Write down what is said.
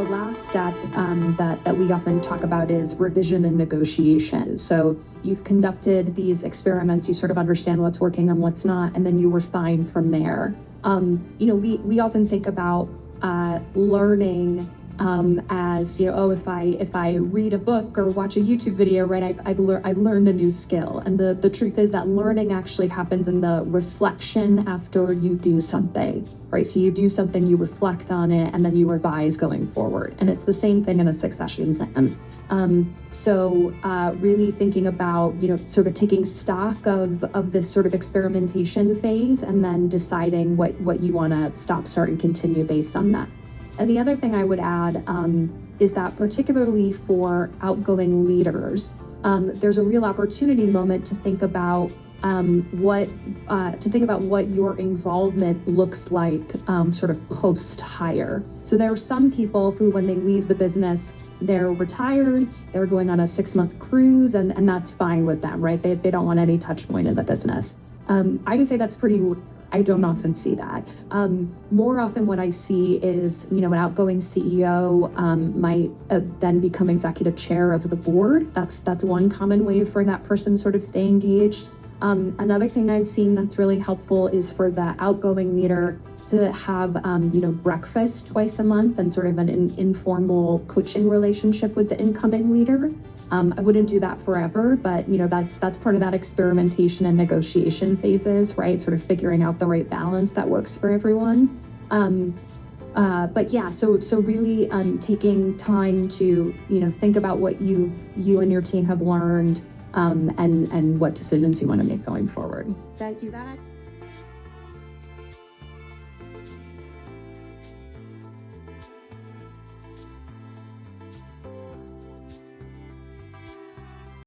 last step that we often talk about is revision and negotiation. So you've conducted these experiments, you sort of understand what's working and what's not, and then you refine from there. We often think about learning as, if I read a book or watch a YouTube video, right, I've learned a new skill. And the truth is that learning actually happens in the reflection after you do something, right? So you do something, you reflect on it, and then you revise going forward. And it's the same thing in a succession plan. Really thinking about, sort of taking stock of this sort of experimentation phase and then deciding what you want to stop, start, and continue based on that. And the other thing I would add is that particularly for outgoing leaders, there's a real opportunity moment to think about what your involvement looks like sort of post-hire. So there are some people who, when they leave the business, they're retired, they're going on a 6-month cruise, and that's fine with them, right? They don't want any touch point in the business. I would say that's I don't often see that. More often what I see is, an outgoing CEO might then become executive chair of the board. That's one common way for that person sort of stay engaged. Another thing I've seen that's really helpful is for the outgoing leader to have, breakfast twice a month and sort of an informal coaching relationship with the incoming leader. I wouldn't do that forever, but that's part of that experimentation and negotiation phases, right? Sort of figuring out the right balance that works for everyone. So really taking time to think about what you and your team have learned, and what decisions you want to make going forward. Thank you.